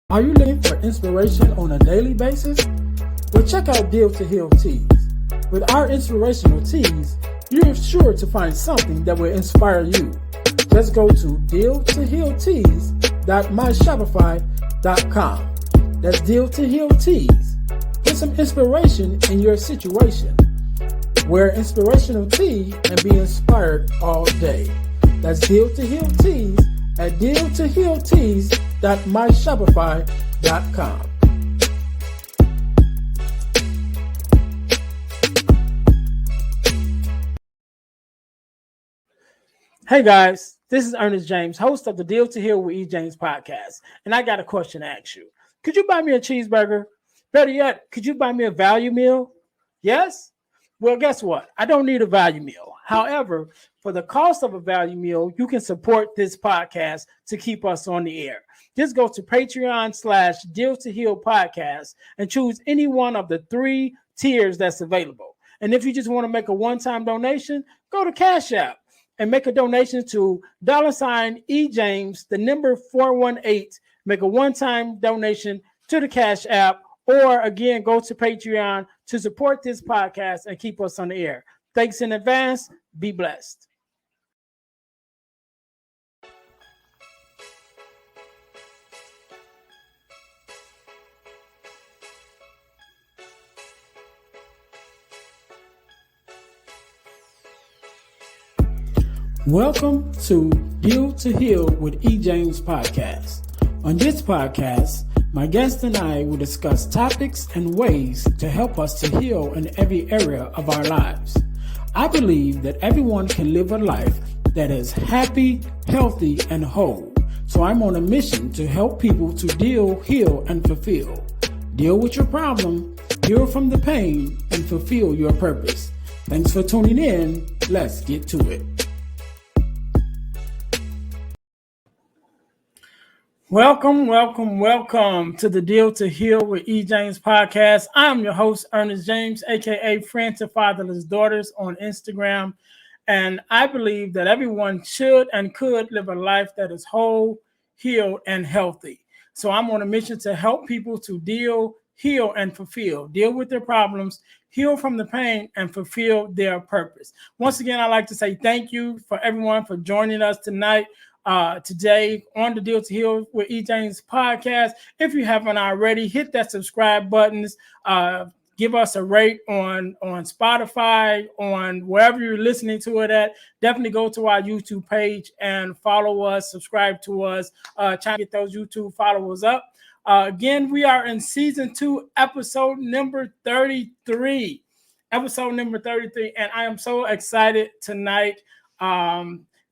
Are you looking for inspiration on a daily basis? Well, check out Deal to Heal Tees. With our inspirational tees, you're sure to find something that will inspire you. Just go to dealtohealtees.myshopify.com. That's Deal to Heal Tees. Get some inspiration in your situation. Wear inspirational tea and be inspired all day. That's Deal to Heal Tees at dealtohealtees.myshopify.com. Hey guys, this is Earnest James, host of the Deal to Heal with E. James podcast, and I got a question to ask you. Could you buy me a cheeseburger? Better yet, could you buy me a value meal? Yes? Well, guess what? I don't need a value meal. However, for the cost of a value meal, you can support this podcast to keep us on the air. Just go to Patreon/Deal to Heal podcast and choose any one of the 3 tiers that's available. And if you just want to make a one-time donation, go to Cash App and make a donation to $E James, the number 418. Make a one-time donation to the Cash App, or again, go to Patreon to support this podcast and keep us on the air. Thanks in advance. Be blessed. Welcome to Deal to Heal with E. James podcast. On this podcast, my guest and I will discuss topics and ways to help us to heal in every area of our lives. I believe that everyone can live a life that is happy, healthy, and whole. So I'm on a mission to help people to deal, heal, and fulfill. Deal with your problem, heal from the pain, and fulfill your purpose. Thanks for tuning in. Let's get to it. Welcome to the Deal to Heal with E. James podcast. I'm your host, Earnest James, aka Friend to Fatherless Daughters on Instagram. And I believe that everyone should and could live a life that is whole, healed, and healthy. So I'm on a mission to help people to deal, heal, and fulfill. Deal with their problems, heal from the pain, and fulfill their purpose. Once again, I'd like to say thank you for everyone for joining us tonight. Today on the Deal to Heal with E. James podcast. If you haven't already, hit that subscribe buttons. Give us a rate on Spotify, on wherever you're listening to it at. Definitely go to our YouTube page and follow us, subscribe to us, try to get those YouTube followers up. Again, we are in season 2, episode number 33. Episode number 33, and I am so excited tonight.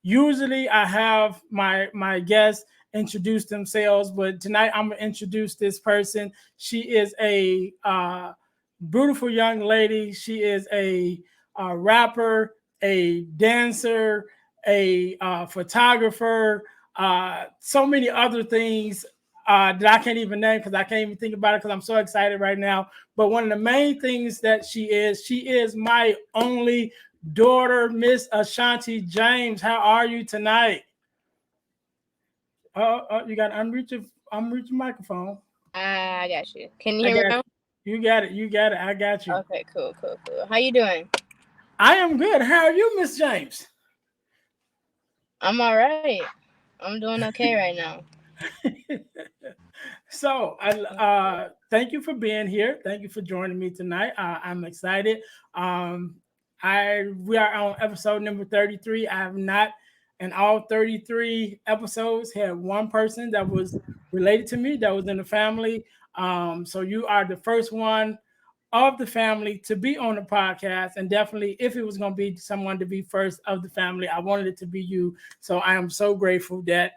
Usually I have my guests introduce themselves, but tonight I'm going to introduce this person. She is a beautiful young lady. She is a rapper, a dancer, a photographer, so many other things that I can't even name because I can't even think about it because I'm so excited right now. But one of the main things that she is my only daughter, Miss Ashonti James. How are you tonight? You got to unmute your microphone. I got you. Can you hear me now? You got it. I got you. Okay, cool. How you doing? I am good. How are you, Miss James? I'm all right. I'm doing okay right now. So, thank you for being here. Thank you for joining me tonight. I'm excited. We are on episode number 33. I have not, in all 33 episodes, had one person that was related to me, that was in the family. So you are the first one of the family to be on the podcast. And definitely, if it was going to be someone to be first of the family, I wanted it to be you. So I am so grateful that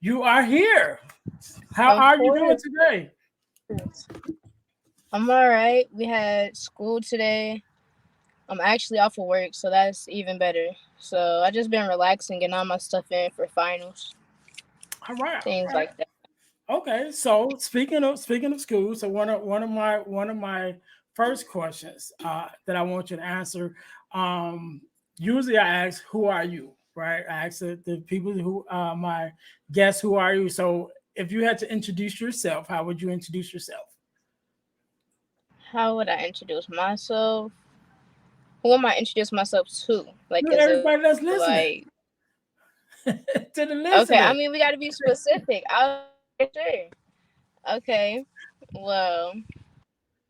you are here. How are you doing today? I'm all right. We had school today. I'm actually off of work, so that's even better. So I just been relaxing, getting all my stuff in for finals. All right. Things like that. Okay. So speaking of school, so one of my first questions that I want you to answer. Usually I ask, who are you? Right? I ask the people who my guests, who are you? So if you had to introduce yourself, how would you introduce yourself? How would I introduce myself? Who am I introduce myself to? Like, To is it everybody that's like, listening, to the okay, I listeners. mean, we got to be specific. Sure. Okay. Well,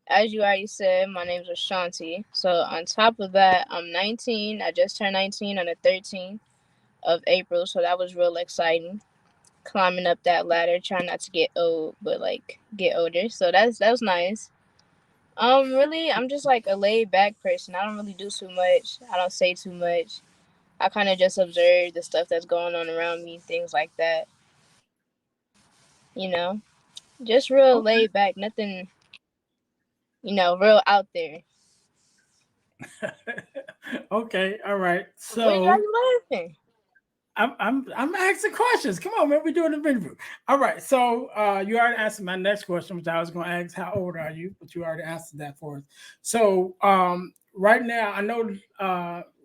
as you already said, my name's Ashonti. So on top of that, I'm 19. I just turned 19 on the 13th of April, so that was real exciting. Climbing up that ladder, trying not to get old, but like get older. So that was nice. Really, I'm just like a laid back person. I don't really do too much. I don't say too much. I kind of just observe the stuff that's going on around me, things like that. You know, just real Okay. laid back. Nothing, real out there. Okay, all right. Why So you laughing? I'm asking questions. Come on, man. We're doing the interview. All right. So you already answered my next question, which I was going to ask, how old are you? But you already answered that for us. So right now, I know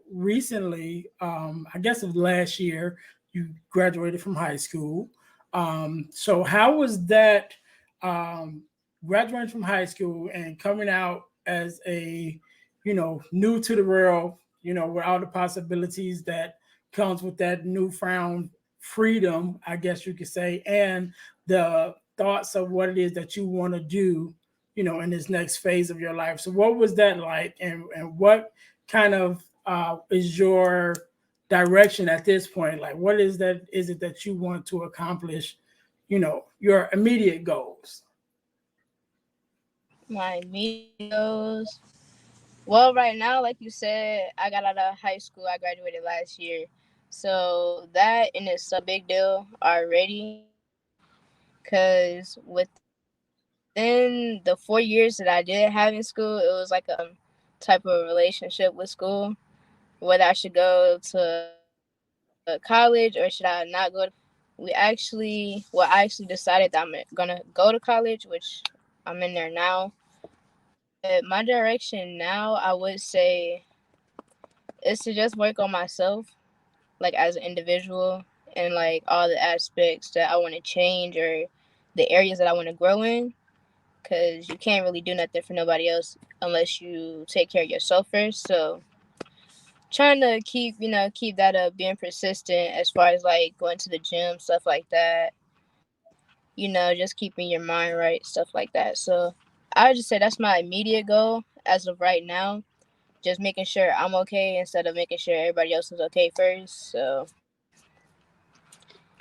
recently, I guess of last year, you graduated from high school. So how was that um, graduating from high school and coming out as a, new to the world, with all the possibilities that comes with that newfound freedom, I guess you could say, and the thoughts of what it is that you want to do, in this next phase of your life. So, what was that like, and what kind of is your direction at this point? Like, what is that? Is it that you want to accomplish? Your immediate goals. My immediate goals. Well, right now, like you said, I got out of high school. I graduated last year. So that in itself a big deal already. Because within the 4 years that I did have in school, it was like a type of relationship with school, whether I should go to college or should I not go to college. I actually decided that I'm gonna go to college, which I'm in there now. But my direction now, I would say, is to just work on myself, like as an individual, and like all the aspects that I want to change or the areas that I want to grow in. Because you can't really do nothing for nobody else unless you take care of yourself first. So trying to keep that up, being persistent as far as like going to the gym, stuff like that. Just keeping your mind right, stuff like that. So I would just say that's my immediate goal as of right now. Just making sure I'm okay instead of making sure everybody else is okay first. So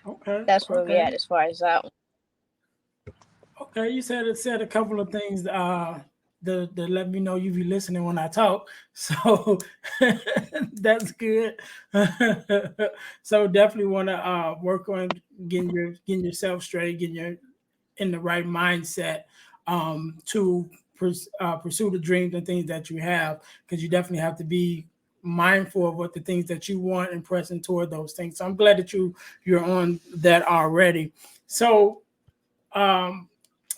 Okay. that's where we Okay. at as far as that one. Okay, you said a couple of things to let me know you be listening when I talk. So that's good. So definitely want to work on getting yourself straight, getting your in the right mindset to pursue the dreams and things that you have, because you definitely have to be mindful of what the things that you want and pressing toward those things. So I'm glad that you're on that already. So um,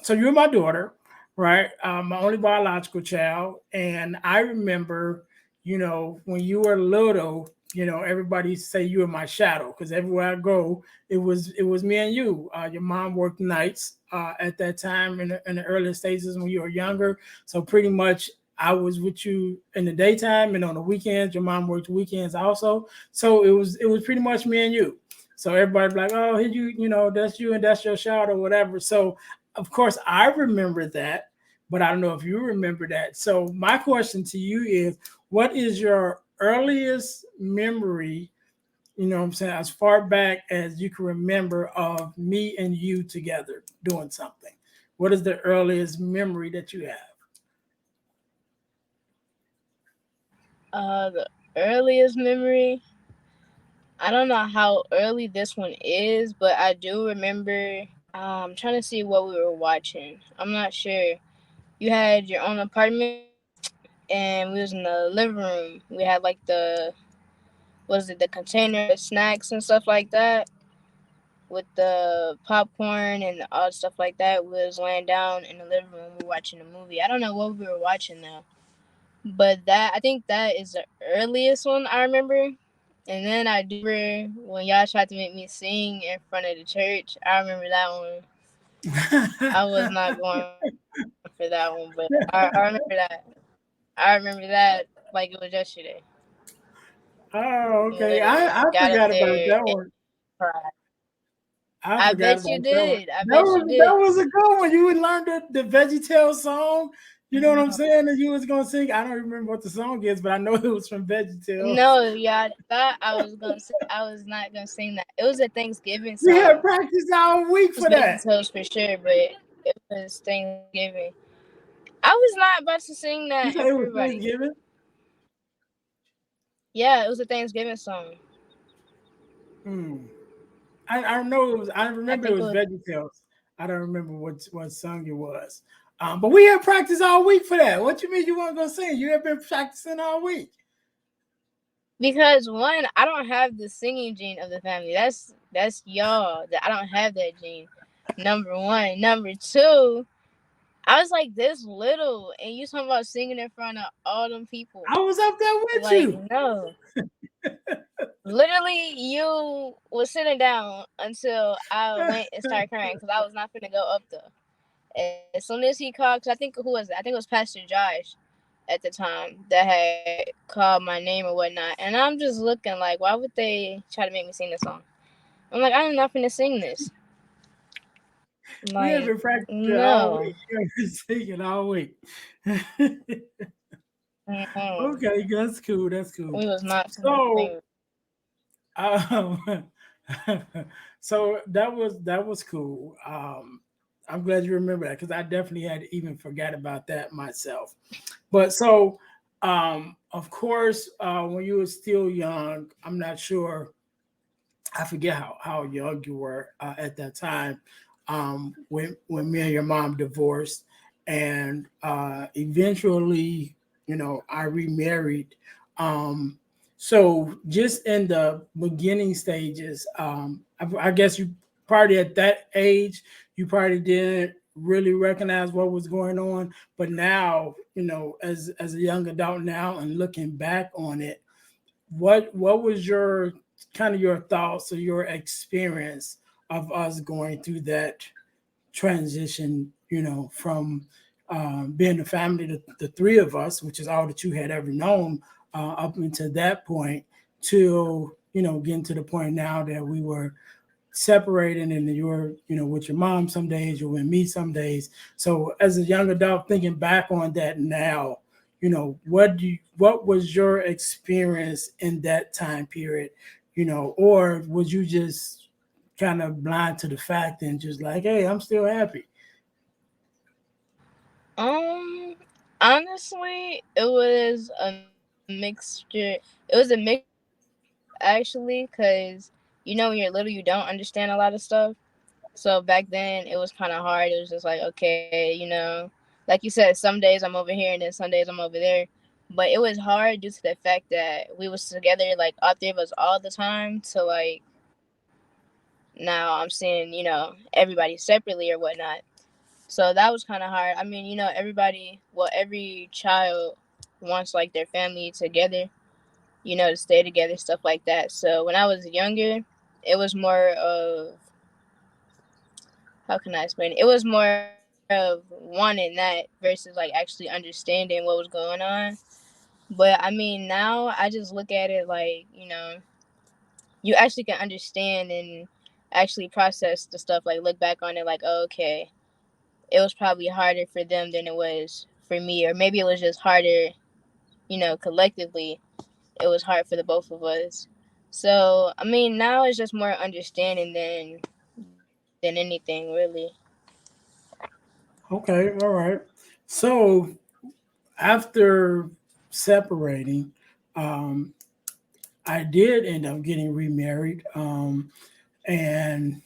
so you're my daughter, right? My only biological child, and I remember, when you were little, everybody say you were my shadow because everywhere I go, it was me and you. Your mom worked nights at that time in the early stages when you were younger, so pretty much. I was with you in the daytime and on the weekends. Your mom worked weekends also, so it was pretty much me and you. So everybody like, oh, here that's you and that's your shout or whatever. So of course I remember that, but I don't know if you remember that. So my question to you is, what is your earliest memory, what I'm saying, as far back as you can remember of me and you together doing something? What is the earliest memory that you have? The earliest memory. I don't know how early this one is, but I do remember. I'm trying to see what we were watching. I'm not sure. You had your own apartment, and we was in the living room. We had like the container snacks and stuff like that with the popcorn and all the stuff like that. We was laying down in the living room. We were watching a movie. I don't know what we were watching though, but I think that is the earliest one I remember. And then I do remember when y'all tried to make me sing in front of the church. I remember that one. I was not going for that one, but I remember that. I remember that like it was yesterday. Oh, okay. I Literally got up forgot about there that and one. cried. I I forgot bet you about that one. did. I bet you That did. was a good one. You would learn the VeggieTales song. You know what I'm saying? And you was gonna sing. I don't remember what the song is, but I know it was from VeggieTales. No, yeah, I thought I was gonna say I was not gonna sing that. It was a Thanksgiving We had song. practice all week It was for that. Veggie Toast for sure, but it was Thanksgiving. I was not about to sing You that said in it front was of everybody. Thanksgiving. Yeah, it was a Thanksgiving song. Hmm. I know it was. I I remember it think it was was VeggieTales. I don't remember what song it was. But we had practice all week for that. What you mean you weren't gonna sing? You have been practicing all week. because one, I don't have the singing gene of the family. That's y'all. I don't have that gene. Number one. Number two, I was like this little, and you talking about singing in front of all them people. I was up there with Like, you. no. Literally, you was sitting down until I went and started crying because I was not gonna go up there. As soon as he called, because I think who was it? I think it was Pastor Josh at the time that had called my name or whatnot, and I'm just looking like, why would they try to make me sing this song? I'm like, I'm not gonna sing this. We have Like, been practicing all no. week. You have been singing all week. Mm-mm. Okay, that's cool. That's cool. We was not So, singing. um, so that was cool. I'm glad you remember that because I definitely had even forgot about that myself. But so, of course, when you were still young, I'm not sure. I forget how young you were at that time when me and your mom divorced, and eventually, I remarried. So just in the beginning stages, I guess you probably at that age you probably didn't really recognize what was going on, but now as a young adult now and looking back on it, what was your kind of your thoughts or your experience of us going through that transition, from being the family, the three of us, which is all that you had ever known up until that point, to getting to the point now that we were separating and you were with your mom some days, you're with me some days. So as a young adult thinking back on that now, what was your experience in that time period, or was you just kind of blind to the fact and just like, hey, I'm still happy? Um, honestly, it was a mixture. It was a mixture of both, actually, because when you're little, you don't understand a lot of stuff. So back then, it was kind of hard. It was just like, okay, like you said, some days I'm over here, and then some days I'm over there. But it was hard due to the fact that we was together, like all three of us, all the time. To like now, I'm seeing everybody separately or whatnot. So that was kind of hard. I mean, everybody, well, every child wants like their family together, to stay together, stuff like that. So when I was younger, it was more of, how can I explain it? It was more of wanting that versus like actually understanding what was going on. But I mean, now I just look at it like, you actually can understand and actually process the stuff, like look back on it like, oh, okay, it was probably harder for them than it was for me, or maybe it was just harder, collectively. It was hard for the both of us. So I mean, now it's just more understanding than anything, really. Okay, all right. So after separating, um, I did end up getting remarried, and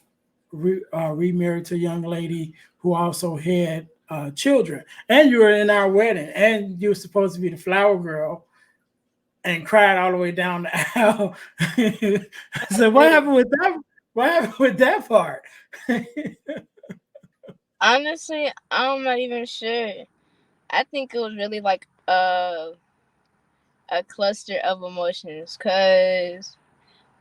remarried to a young lady who also had children. And you were in our wedding, and you were supposed to be the flower girl, and cried all the way down the aisle. So what Hey, happened with that? What happened with that part? honestly, I'm not even sure. I think it was really like a cluster of emotions, cause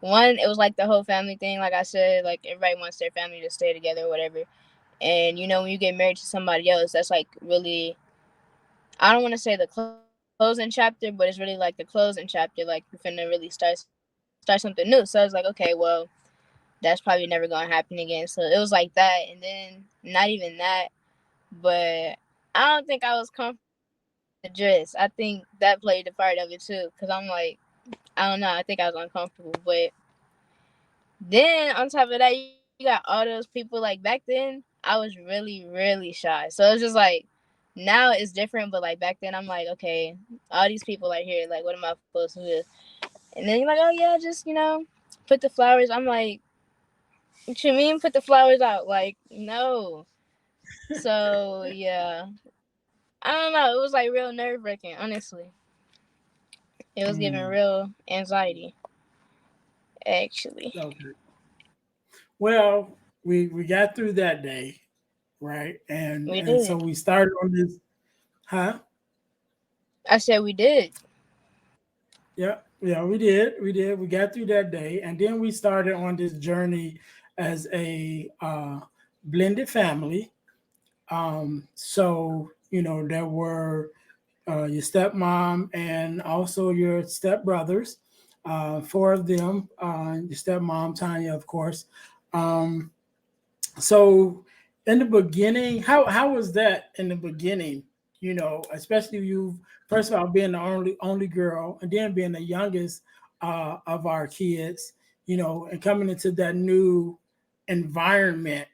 one, it was like the whole family thing. Like I said, like everybody wants their family to stay together or whatever. And when you get married to somebody else, that's like really, I don't want to say the closing chapter, but it's really like the closing chapter. Like you're finna really start something new. So I was like, okay, well, that's probably never gonna happen again. So it was like that, and then not even that, but I don't think I was comfortable with the dress. I think that played the part of it too, cause I'm like, I don't know, I think I was uncomfortable. But then on top of that, you got all those people. Like back then, I was really shy. So it's just like now it's different, but like back then, I'm like, okay, all these people are here. Like, what am I supposed to do? And then you're like, oh yeah, just put the flowers. I'm like, what you mean put the flowers out? Like, no. So yeah, I don't know. It was like real nerve wracking. Honestly, it was giving real anxiety. Actually, Okay. Well, we got through that day, right? And we so we did. started on this, huh? I said we did. Yeah, yeah, we did. We did. We got through that day, and then we started on this journey as a blended family. So there were your stepmom and also your stepbrothers, four of them. Your stepmom Tanya, of course. Um, so in the beginning, how was that in the beginning? Especially you, first of all, being the only girl, and then being the youngest of our kids, and coming into that new environment.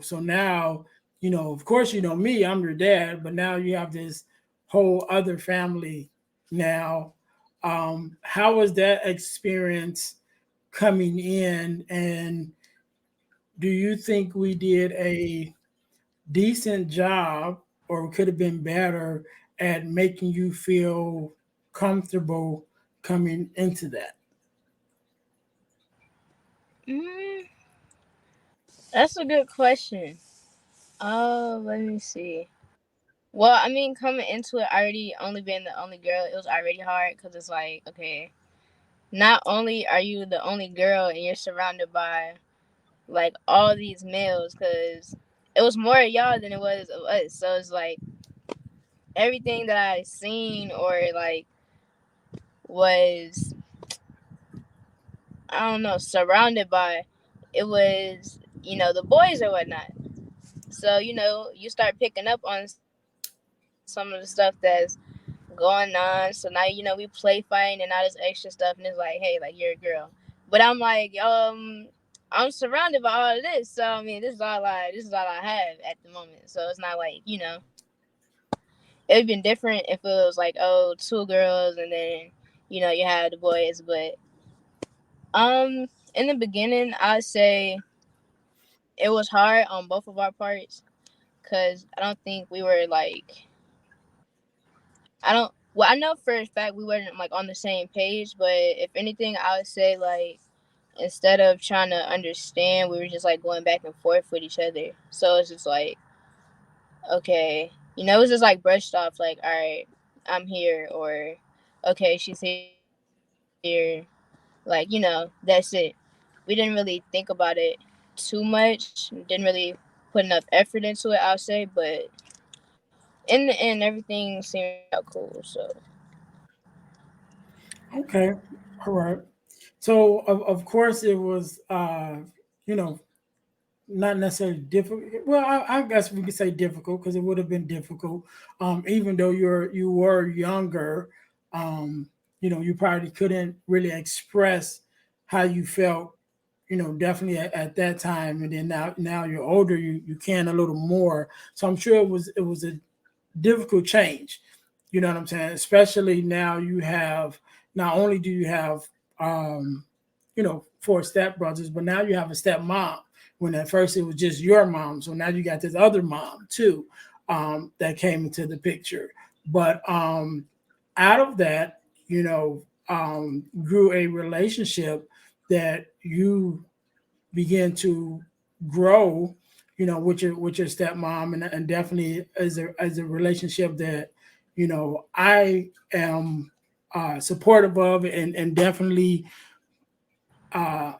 So now, of course, me, I'm your dad, but now you have this whole other family now. How was that experience coming in, and do you think we did a decent job or could have been better at making you feel comfortable coming into that? Mm, that's a good question. Let me see. Well, I mean, coming into it, already only being the only girl, it was already hard because it's like, okay, not only are you the only girl and you're surrounded by like all these males, because it was more of y'all than it was of us. So it's like everything that I seen or like was, I don't know, surrounded by, it was the boys or whatnot. So you start picking up on some of the stuff that's going on. So now we play fighting and all this extra stuff, and it's like, hey, like you're a girl, but I'm like, I'm surrounded by all of this. So I mean, this is all I have at the moment. So it's not like it would have been different if it was like, oh, two girls and then you had the boys. But in the beginning, I'd say it was hard on both of our parts because I don't think we were like, I don't. Well, I know for a fact we weren't like on the same page, but if anything, I would say like instead of trying to understand, we were just like going back and forth with each other. So it's just like, okay, it was just like brushed off, like, all right, I'm here, or okay, she's here, like that's it. We didn't really think about it too much. Didn't really put enough effort into it, I'll say, but in the end, everything seemed to work out cool. So Okay, all right. So of course it was, you know, not necessarily difficult. Well, I guess we could say difficult because it would have been difficult. Even though you were younger, um, you probably couldn't really express how you felt. Definitely at that time, and then now you're older, you can a little more. So I'm sure it was a difficult change. You know what I'm saying? Especially now you have, not only do you have four stepbrothers, but now you have a stepmom. When at first it was just your mom, so now you got this other mom too, that came into the picture. But out of that, grew a relationship that you begin to grow, with your stepmom, and definitely as a relationship that I am supportive of, and definitely uh,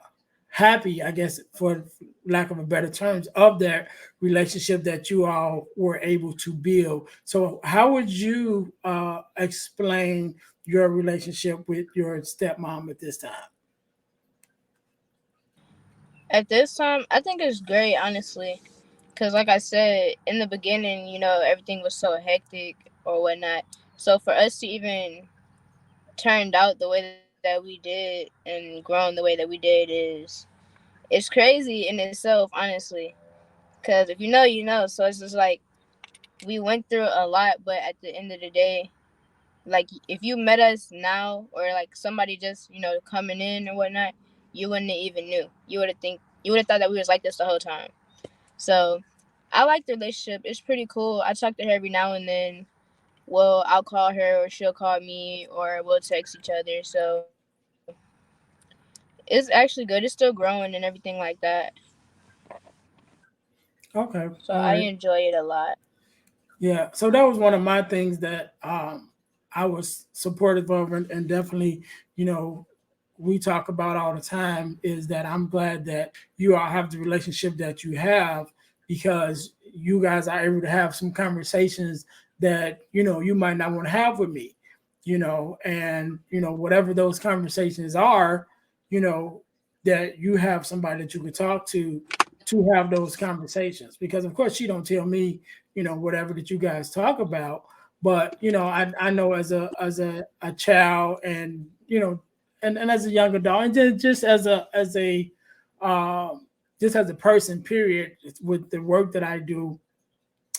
happy, I guess, for lack of a better terms, of that relationship that you all were able to build. So, how would you explain your relationship with your stepmom at this time? At this time, I think it's great, honestly. Because, like I said, in the beginning, everything was so hectic or whatnot. So, for us to even turned out the way that we did and grown the way that we did it's crazy in itself, honestly. Because if you know, you know. So, it's just like we went through a lot, but at the end of the day, like if you met us now or like somebody just coming in or whatnot, you wouldn't have even knew. You would have thought that we was like this the whole time. So I like the relationship. It's pretty cool. I talk to her every now and then. Well, I'll call her or she'll call me or we'll text each other. So it's actually good. It's still growing and everything like that. Okay, So I all right. enjoy it a lot. Yeah, so that was one of my things that I was supportive of, and definitely, you know, we talk about all the time is that I'm glad that you all have the relationship that you have because you guys are able to have some conversations that you might not want to have with me, and whatever those conversations are, you know, that you have somebody that you could talk to have those conversations because of course she don't tell me whatever that you guys talk about. But I know as a child, and and as a young adult, and then just as a um, just as a person, period, with the work that I do,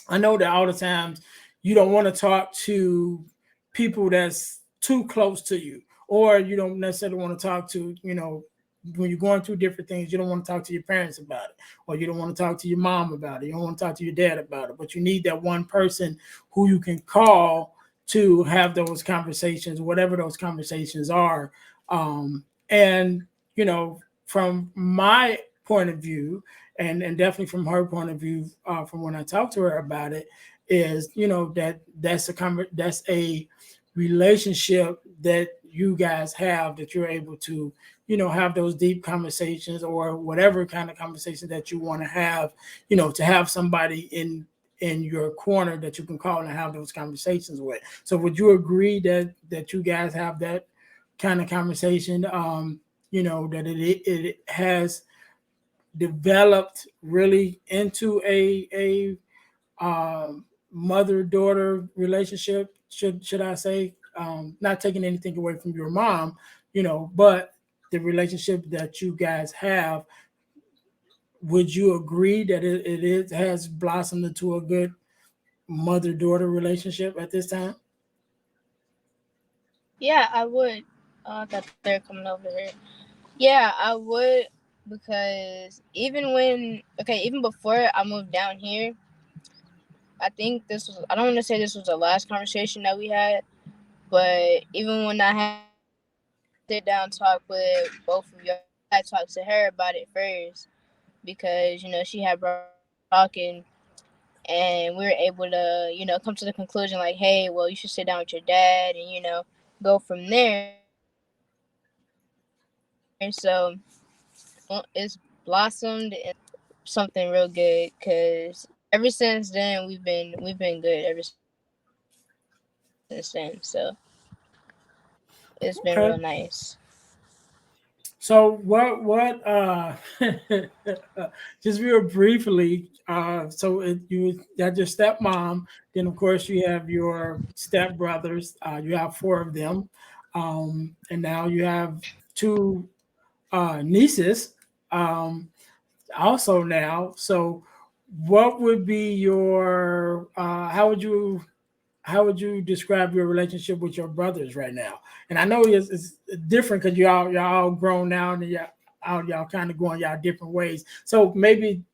I know that all the times you don't want to talk to people that's too close to you, or you don't necessarily want to talk to, when you're going through different things, you don't want to talk to your parents about it, or you don't want to talk to your mom about it, you don't want to talk to your dad about it, but you need that one person who you can call to have those conversations, whatever those conversations are. And, from my point of view, and definitely from her point of view, from when I talked to her about it, is that's a relationship that you guys have, that you're able to have those deep conversations or whatever kind of conversation that you want to have, to have somebody in your corner that you can call and have those conversations with. So would you agree that you guys have that kind of conversation, that it has developed really into a mother daughter relationship, should I say, not taking anything away from your mom, but the relationship that you guys have, would you agree that it has blossomed into a good mother daughter relationship at this time? Yeah, I would. I thought they're coming over here. Yeah, I would because even before I moved down here, I think I don't want to say this was the last conversation that we had, but even when I had to sit down and talk with both of y'all, I had talked to her about it first because, she had brought it up and we were talking and we were able to, come to the conclusion like, hey, well, you should sit down with your dad and, go from there. So it's blossomed into something real good because ever since then we've been good ever since then. So it's been real nice. Okay. So what just real briefly, so you got your stepmom, then of course you have your stepbrothers, you have four of them, and now you have two nieces, um, also now. So what would be your how would you describe your relationship with your brothers right now? And I know it's different because y'all grown now, and y'all kind of going y'all different ways. So maybe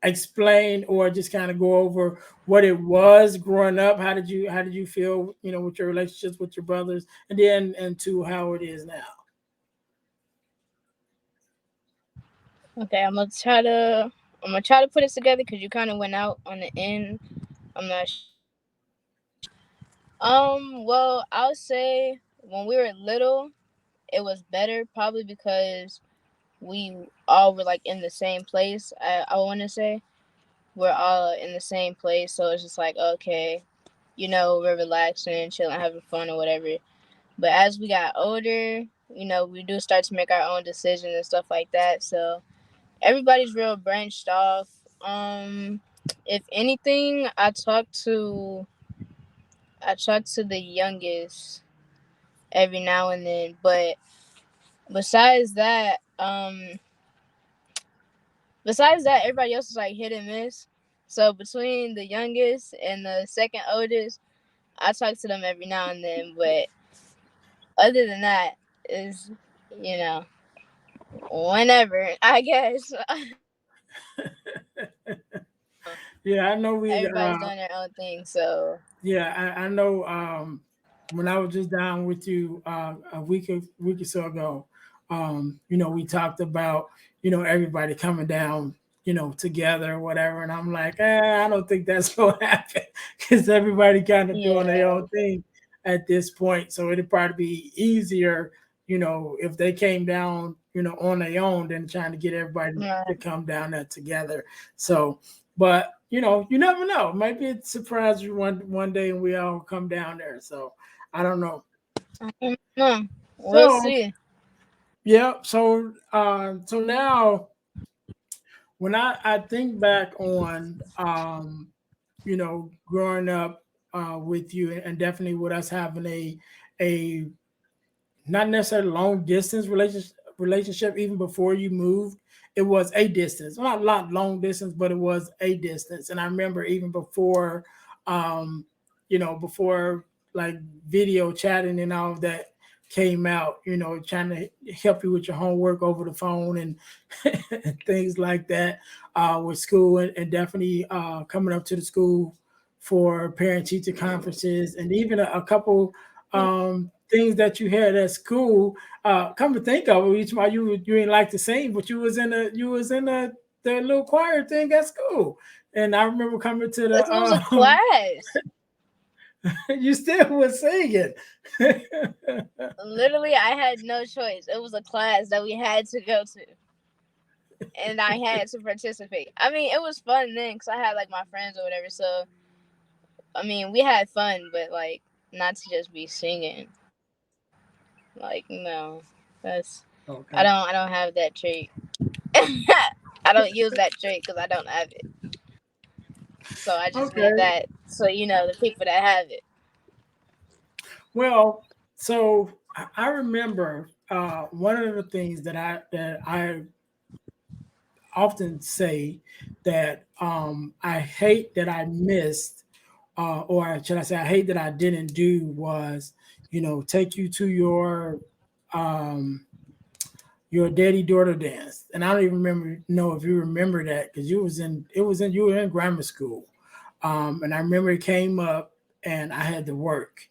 explain or just kind of go over what it was growing up. How did you feel, with your relationships with your brothers, and then into how it is now? Okay, I'm gonna try to put it together because you kind of went out on the end. I'm not sure. Well, I'll say when we were little, it was better probably because we all were like in the same place. I want to say we're all in the same place, so it's just like, okay, we're relaxing, chilling, having fun or whatever. But as we got older, we do start to make our own decisions and stuff like that. So everybody's real branched off. If anything, I talk to the youngest every now and then, but besides that, everybody else is like hit and miss. So between the youngest and the second oldest, I talk to them every now and then. But other than that, is you know whenever I guess. Yeah, I know we. Everybody's doing their own thing, so Yeah, I know. When I was just down with you a week or so ago, we talked about everybody coming down, together or whatever, and I'm like, I don't think that's gonna happen because everybody kind of doing their yeah, own thing at this point. So it'd probably be easier, if they came down, on their own than trying to get everybody to right. come down there together. So, but you never know. Maybe it surprise you one day and we all come down there. So I don't know. No, we'll So see. yeah. So now when I think back on growing up with you and definitely with us having a not necessarily long distance relationship even before you moved. It was a distance, not a lot long distance, but it was a distance. And I remember even before um before like video chatting and all of that came out, trying to help you with your homework over the phone and things like that with school, and definitely coming up to the school for parent teacher conferences, and even a couple things that you had at school. Come to think of it, each while you ain't like to sing, but you was in the little choir thing at school. And I remember coming to It the was a class. you still was singing. Literally, I had no choice. It was a class that we had to go to, and I had to participate. I mean, it was fun then because I had like my friends or whatever. So I mean, we had fun, but like not to just be singing. Like no, that's I Okay. don't I don't have that trait. I don't use that trait because I don't have it. So I just leave Okay. that so the people that have it. Well, so I remember one of the things that I often say that I hate that I missed, or should I say, I hate that I didn't do was, take you to um, your daddy daughter dance. And I don't even know if you remember that because you were in grammar school, and I remember it came up and I had to work.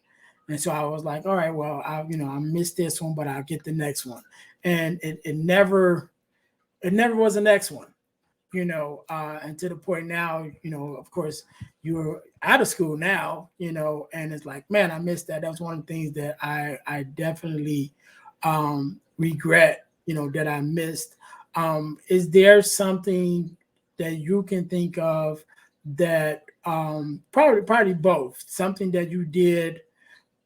And so I was like, all right, well, I missed this one, but I'll get the next one. And it never was the next one, and to the point now, of course, you're out of school now, and it's like, man, I missed that. That was one of the things that I definitely regret, that I missed. Is there something that you can think of that probably both something that you did,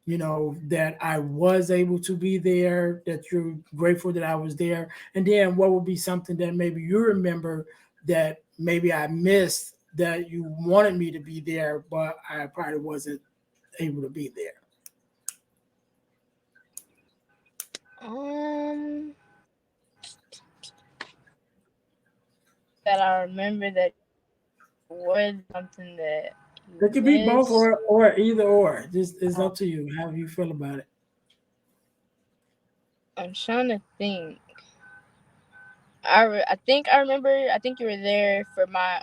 that I was able to be there, that you're grateful that I was there? And then what would be something that maybe you remember that maybe I missed that you wanted me to be there, but I probably wasn't able to be there? Um, that I remember that was something that you It could be both missed. or either or. Just it's Um, up to you how you feel about it. I'm trying to think. I think I remember. I think you were there for my.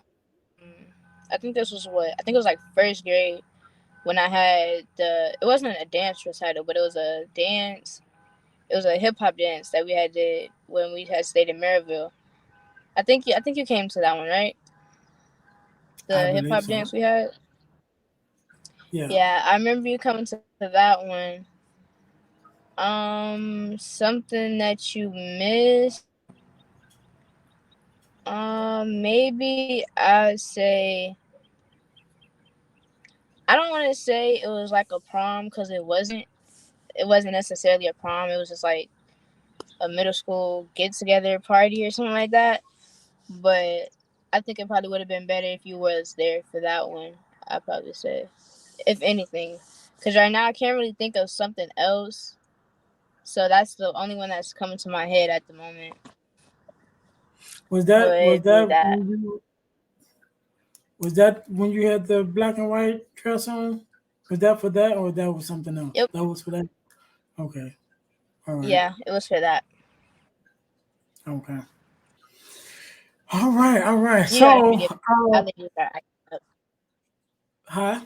I think this was what I think it was like first grade when I had the. It wasn't a dance recital, but it was a dance. It was a hip hop dance that we had did when we had stayed in Maryville. I think you came to that one, right? I The hip believe hop so. dance we had. Yeah. Yeah, I remember you coming to that one. Something that you missed. Maybe I'd say I don't want to say it was like a prom because it wasn't. It wasn't necessarily a prom. It was just like a middle school get together party or something like that. But I think it probably would have been better if you was there for that one. I'd probably say, if anything, because right now I can't really think of something else. So that's the only one that's coming to my head at the moment. Was that was Would be that that. when you was that when you had the black and white dress on? Was that for that or that was something else? Yep. That was for that. Okay. All right. Yeah, it was for that. Okay. All right. All right. You gotta So, forgive me. Allergies are acting up. huh?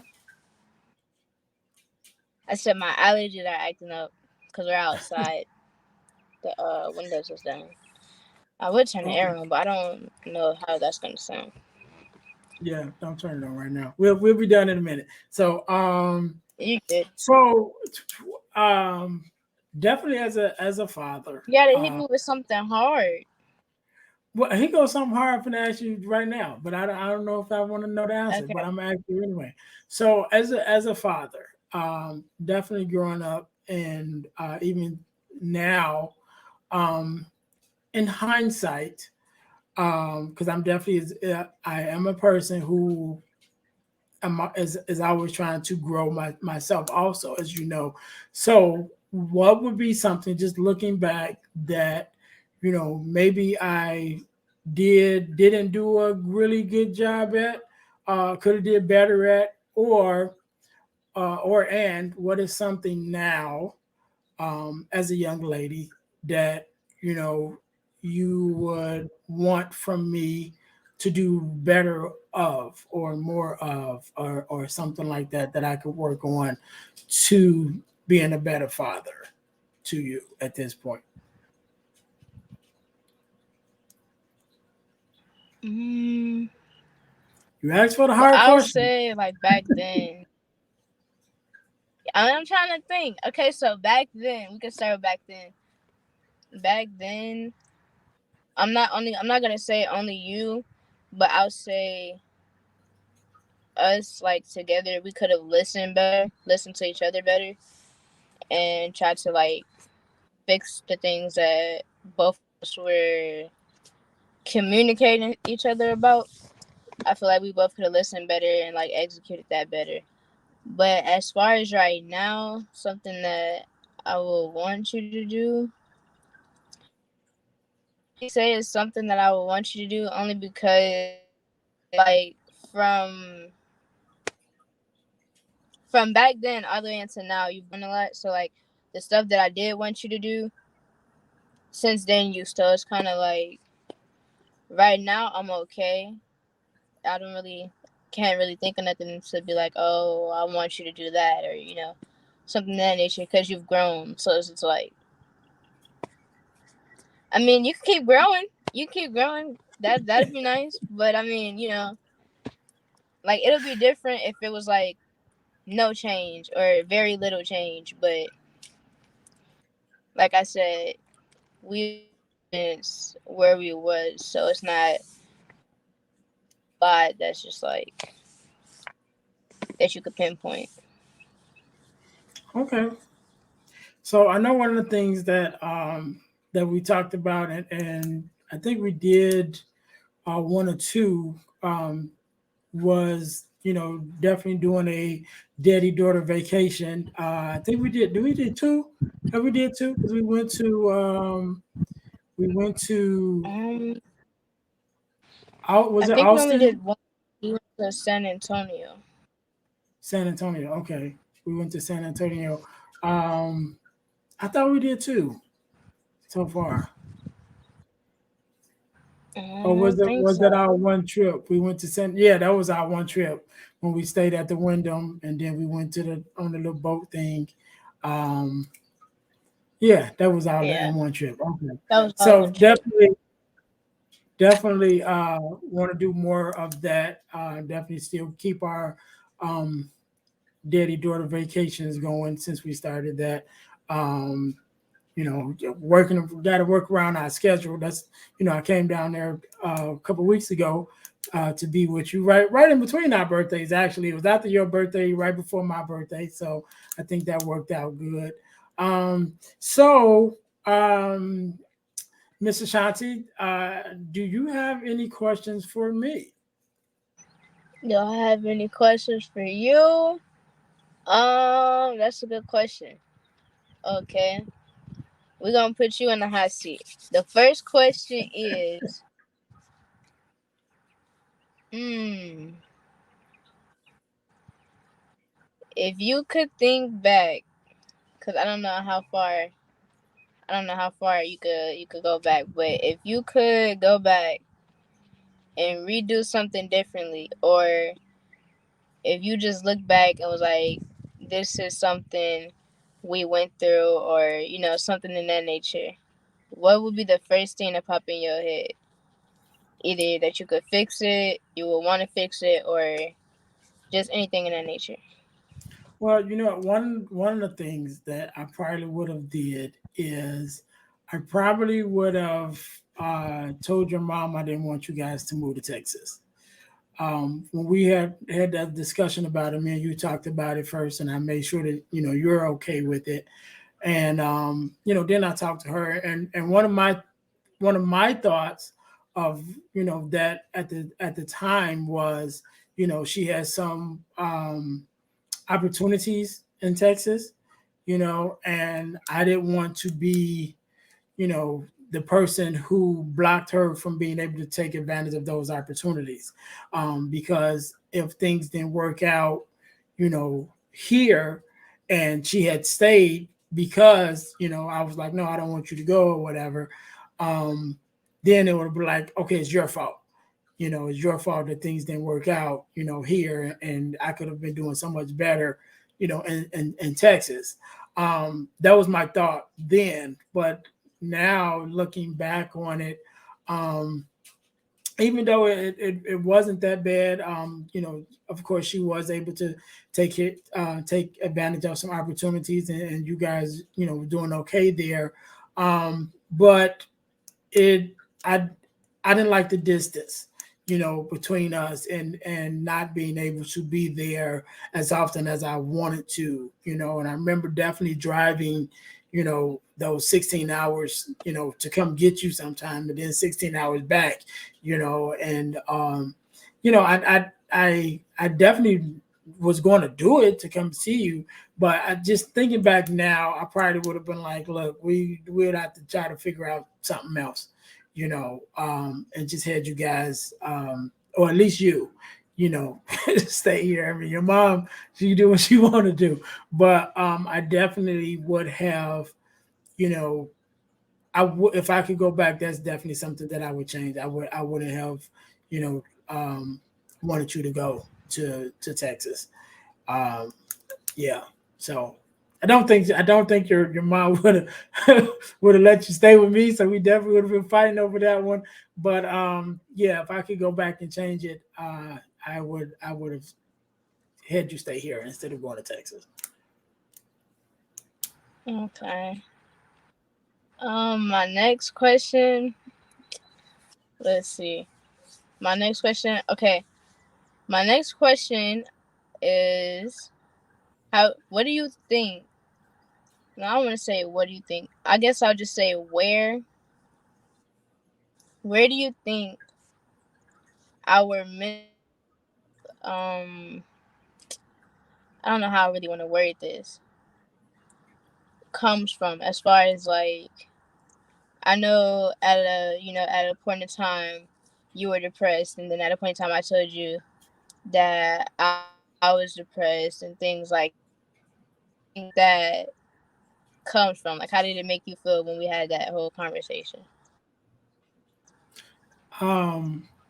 I said my allergies are acting up because we're outside. The windows is down. I would turn the Okay. air on, but I don't know how that's gonna sound. Yeah. Don't turn it on right now. We'll be done in a minute. You good? So, um, definitely as a father. You gotta hit me with something hard. Well, he goes something hard for to ask you right now, but I don't know if I want to know the answer, but Okay. I'm gonna ask you anyway. So as a father, definitely growing up and even now, um, in hindsight, because I'm definitely I am a person who is always trying to grow myself also, as you know. So what would be something just looking back that maybe I didn't do a really good job at, could have did better at, or what is something now, as a young lady, that you know you would want from me to do better of, or more of, or something like that, that I could work on to being a better father to you at this point. Mm, You asked for the well, hard I'll question. say like back then. I'm trying to think. Okay, so back then we can start with back then. Back then, I'm not gonna say only you, but I'll say us like together. We could have listened better, listened to each other better, and tried to like fix the things that both of us were communicating each other about. I feel like we both could have listened better and like executed that better. But as far as right now, something that I will want you to do, I can't really say it's something that I would want you to do only because like from back then all the way until now, you've done a lot. So like the stuff that I did want you to do since then, you still it's kind of like right now I'm okay. I don't really can't really think of nothing to be like, oh, I want you to do that, or something of that nature because you've grown. So it's like, I mean, you can keep growing. You keep growing. That'd be nice. But I mean, like it'll be different if it was like no change or very little change. But like I said, we it's where we was, so it's not a lot that's just like that you could pinpoint. Okay. So I know one of the things that we talked about, and I think we did one or two, was definitely doing a daddy daughter vacation. I think we did. Do we did two? Have we did two? Because we went to Um, out. Was I it think we only Austin? did one. We went to San Antonio. San Antonio. Okay, we went to San Antonio. Um, I thought we did two so far. I Or was don't it think was that so. our one trip? We went to San. Yeah, that was our one trip when we stayed at the Wyndham, and then we went to the on the little boat thing. Um, yeah, that was our Yeah, in one trip. Okay, that was our so one trip. definitely want to do more of that. Definitely still keep our daddy daughter vacations going since we started that. Um, working, got to work around our schedule. That's, I came down there a couple of weeks ago to be with you, right in between our birthdays. Actually, it was after your birthday, right before my birthday, so I think that worked out good. So, Mr. Shanti, do you have any questions for me? Do I have any questions for you? That's a good question. Okay, we're gonna put you in the hot seat. The first question is, hmm, if you could think back, because I don't know how far you could go back, but if you could go back and redo something differently, or if you just look back and was like, this is something we went through, or something in that nature, what would be the first thing to pop in your head? Either that you could fix it, you would want to fix it, or just anything in that nature. Well, one of the things that I probably would have did is I probably would have told your mom I didn't want you guys to move to Texas. When we had that discussion about it, me and you talked about it first, and I made sure that you're okay with it. And then I talked to her, and one of my thoughts of that at the time was she has some opportunities in Texas, and I didn't want to be, the person who blocked her from being able to take advantage of those opportunities. Because if things didn't work out, here, and she had stayed because, I was like, no, I don't want you to go or whatever, um, then it would be like, okay, it's your fault. It's your fault that things didn't work out, here, and I could have been doing so much better, in Texas. That was my thought then, but now looking back on it, um, even though it wasn't that bad, of course she was able to take advantage of some opportunities, and you guys, were doing okay there. But it I I didn't like the distance, between us, and not being able to be there as often as I wanted to, and I remember definitely driving, those 16 hours, to come get you sometime, and then 16 hours back, and I definitely was going to do it to come see you, but I just thinking back now, I probably would have been like, look, we'd have to try to figure out something else, and just had you guys, or at least you, stay here. I mean, your mom, she do what she want to do, but I definitely would have, you know, if I could go back, that's definitely something that I would change. I wouldn't have, you know, wanted you to go to Texas. Um, yeah. So I don't think your mom would have would have let you stay with me. So we definitely would have been fighting over that one. But yeah, if I could go back and change it, I would have had you stay here instead of going to Texas. Okay. My next question. Let's see. My next question. Okay. My next question is how. What do you think? No, I don't want to say what do you think. I guess I'll just say where. Where do you think our I don't know how I really want to word this, comes from, as far as like, I know at a point in time you were depressed, and then at a point in time I told you that I was depressed and things like that. Where do you think that comes from? Like, how did it make you feel when we had that whole conversation?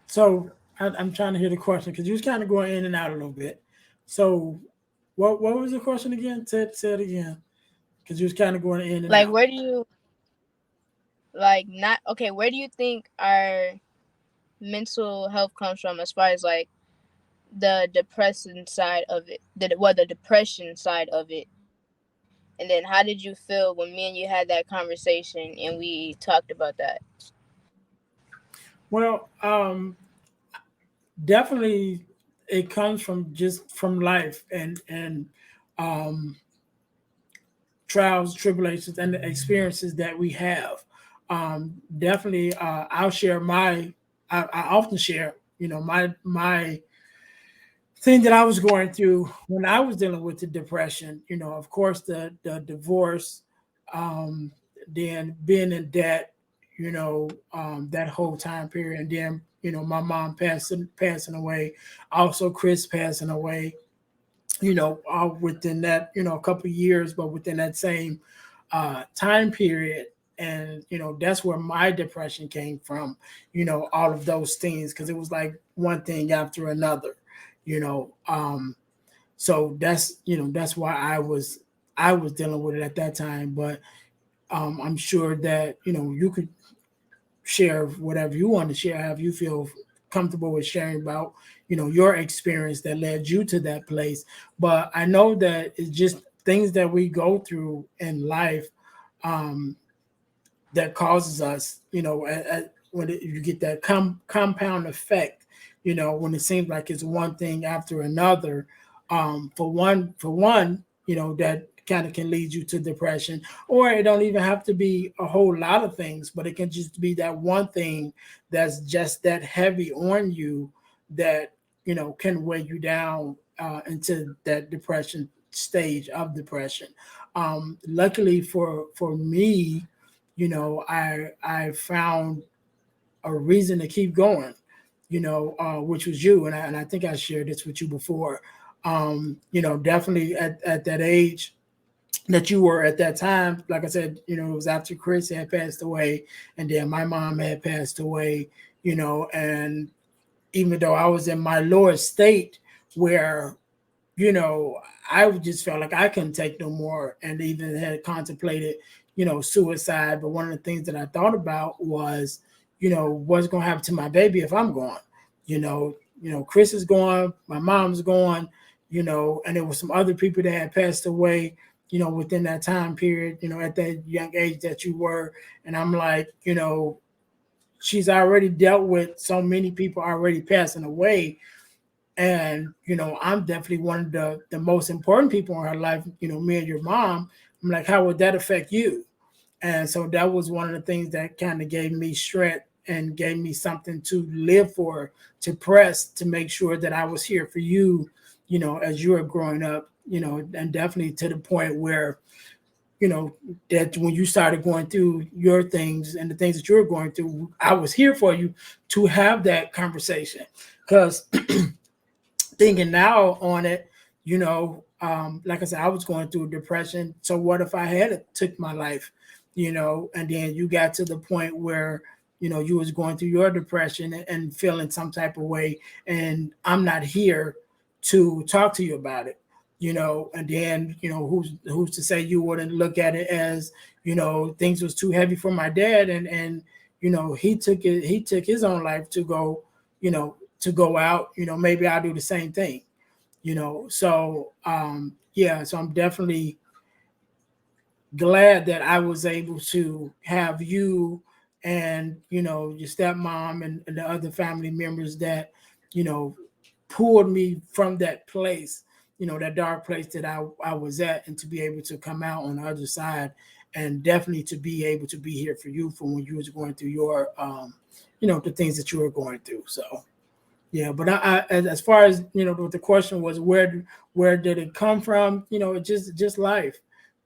So I'm trying to hear the question because you was kind of going in and out a little bit. So what was the question again? Say it again because you was kind of going in and Like, out. where do you like not okay? Where do you think our mental health comes from, as far as like the depression side of it? The depression side of it. And then how did you feel when me and you had that conversation and we talked about that? Well, definitely it comes from just from life and um, trials, tribulations, and the experiences that we have. Definitely, I'll share my. I often share, my thing that I was going through when I was dealing with the depression. Of course, the divorce, um, then being in debt, that whole time period, and then my mom passing away, also Chris passing away, all within that, a couple of years, but within that same time period. And, that's where my depression came from, all of those things, because it was like one thing after another, you know. So that's why I was dealing with it at that time. But I'm sure that, you could share whatever you want to share, have you feel comfortable with sharing about, your experience that led you to that place. But I know that it's just things that we go through in life, um, that causes us, when you get that compound effect, when it seems like it's one thing after another. For one, that kind of can lead you to depression, or it don't even have to be a whole lot of things, but it can just be that one thing that's just that heavy on you that can weigh you down into that depression stage of depression. Luckily for me, I found a reason to keep going, which was you, and I think I shared this with you before. Definitely at that age that you were at that time, like I said, it was after Chris had passed away, and then my mom had passed away, and even though I was in my lower state where you know, I just felt like I couldn't take no more, and even had contemplated, suicide. But one of the things that I thought about was, what's going to happen to my baby if I'm gone? Chris is gone, my mom's gone, and there were some other people that had passed away, within that time period, at that young age that you were. And I'm like, she's already dealt with so many people already passing away, and I'm definitely one of the most important people in her life, me and your mom. I'm like, how would that affect you? And so that was one of the things that kind of gave me strength and gave me something to live for, to press, to make sure that I was here for you, as you were growing up, and definitely to the point where that when you started going through your things and the things that you were going through, I was here for you to have that conversation. Because thinking now on it, like I said, I was going through depression. So what if I had took my life, and then you got to the point where, you was going through your depression and feeling some type of way, and I'm not here to talk to you about it, and then, who's to say you wouldn't look at it as, things was too heavy for my dad, and he took his own life to go out, maybe I'll do the same thing, So yeah, so I'm definitely glad that I was able to have you and your stepmom and the other family members that, you know, pulled me from that place, that dark place that I was at, and to be able to come out on the other side, and definitely to be able to be here for you for when you was going through your the things that you were going through. So yeah, but as far as what the question was, where did it come from? It just life,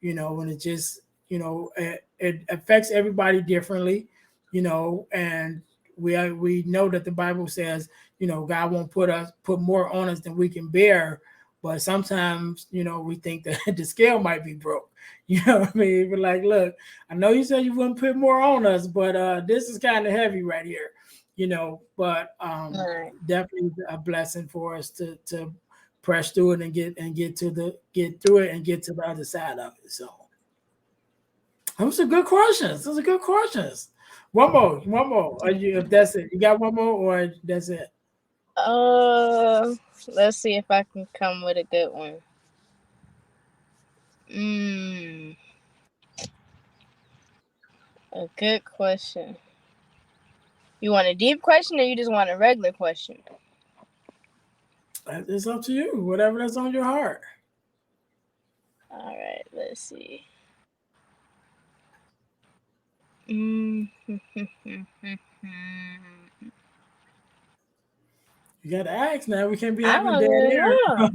and it just it affects everybody differently, and we know that the Bible says, God won't put more on us than we can bear, but sometimes we think that the scale might be broke. What I mean? We're like, look, I know you said you wouldn't put more on us, but this is kind of heavy right here, but Right. definitely a blessing for us to press through it and get through it and get to the other side of it. So those are good questions. Those are good questions. One more. If that's it, you got one more, or that's it? Uh, let's see if I can come with a good one. Mm, a good question. You want a deep question or you just want a regular question? It's up to you. Whatever that's on your heart. All right, let's see. Mm. You got to ask now. We can't be I having don't dead really air. know.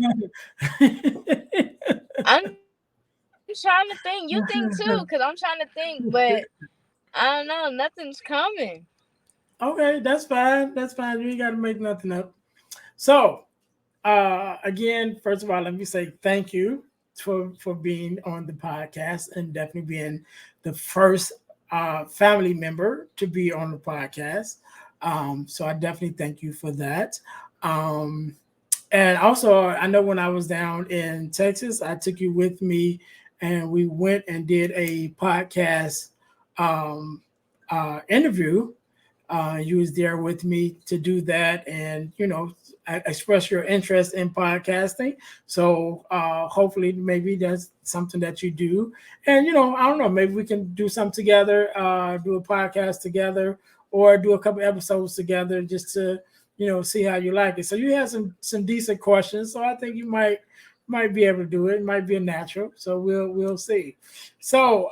I'm trying to think. You think too, because I'm trying to think, but I don't know. Nothing's coming. Okay, that's fine. That's fine. You ain't got to make nothing up. So, again, first of all, let me say thank you for being on the podcast and definitely being the first family member to be on the podcast. So I definitely thank you for that. Um, and also, I know when I was down in Texas, I took you with me, and we went and did a podcast um, interview. You was there with me to do that, and express your interest in podcasting. So hopefully, maybe that's something that you do. And I don't know, maybe we can do something together, do a podcast together, or do a couple episodes together, just to see how you like it. So you have some decent questions, so I think you might be able to do it. It might be a natural, so we'll see. So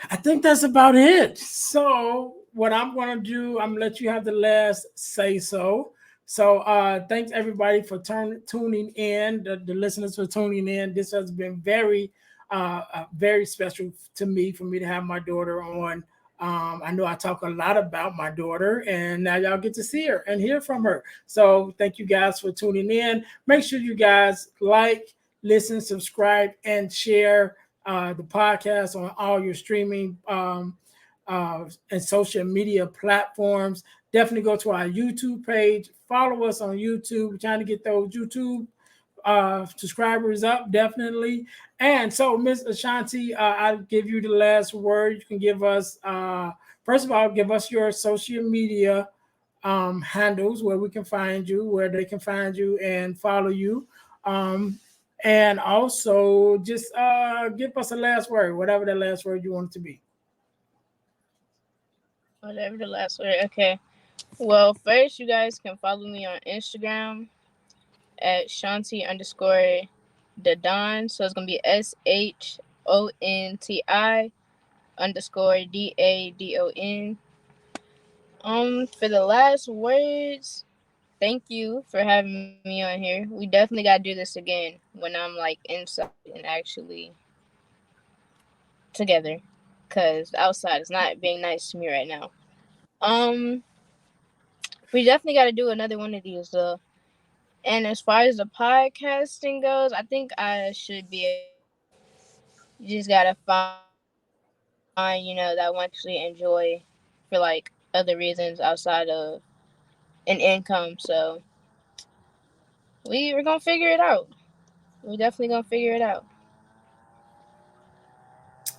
I think that's about it. So what I'm going to do, I'm going to let you have the last say so. So thanks everybody for tuning in, the listeners for tuning in. This has been very special to me, for me to have my daughter on. I know I talk a lot about my daughter, and now y'all get to see her and hear from her. So thank you guys for tuning in. Make sure you guys like, listen, subscribe, and share the podcast on all your streaming and social media platforms. Definitely go to our YouTube page. Follow us on YouTube. We're trying to get those YouTube subscribers up, definitely. And so, Miss Ashonti, I'll give you the last word. You can give us, first of all, give us your social media handles, where we can find you, where they can find you and follow you. And also just give us a last word, whatever the last word you want it to be. Whatever the last word. Okay. Well, first, you guys can follow me on Instagram at Shanti _ the Don. So it's going to be SHONTI _ DADON. For the last words, thank you for having me on here. We definitely got to do this again when I'm like inside and actually together, because outside is not being nice to me right now. We definitely got to do another one of these though. And as far as the podcasting goes, I think I should be able to do it. You just gotta find, that I want to actually enjoy for like other reasons outside of an income. So we're gonna figure it out. We're definitely gonna figure it out.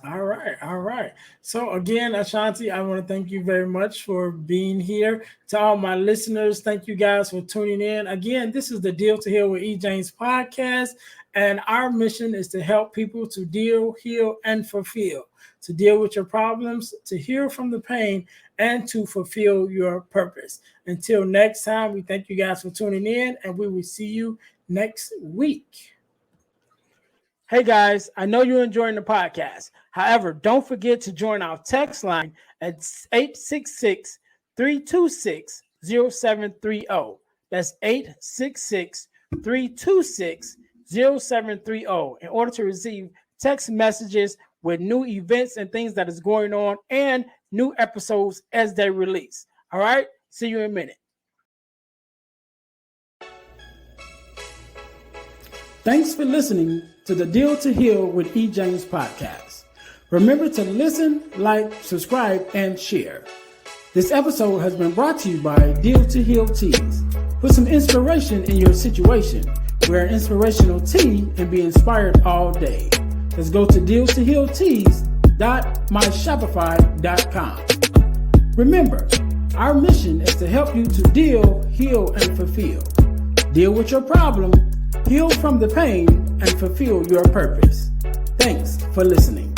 All right, all right. So again, Ashanti, I want to thank you very much for being here. To all my listeners, thank you guys for tuning in. Again, this is the Deal to Heal with E. James podcast, and our mission is to help people to deal, heal, and fulfill. To deal with your problems, to heal from the pain, and to fulfill your purpose. Until next time, we thank you guys for tuning in, and we will see you next week. Hey guys, I know you're enjoying the podcast. However, don't forget to join our text line at 866-326-0730. That's 866-326-0730 in order to receive text messages with new events and things that is going on and new episodes as they release. All right, see you in a minute. Thanks for listening to the Deal to Heal with E. James podcast. Remember to listen, like, subscribe, and share. This episode has been brought to you by Deal to Heal Teas. Put some inspiration in your situation. Wear an inspirational tea and be inspired all day. Let's go to dealtohealteas.myshopify.com. Remember, our mission is to help you to deal, heal, and fulfill. Deal with your problem, heal from the pain, and fulfill your purpose. Thanks for listening.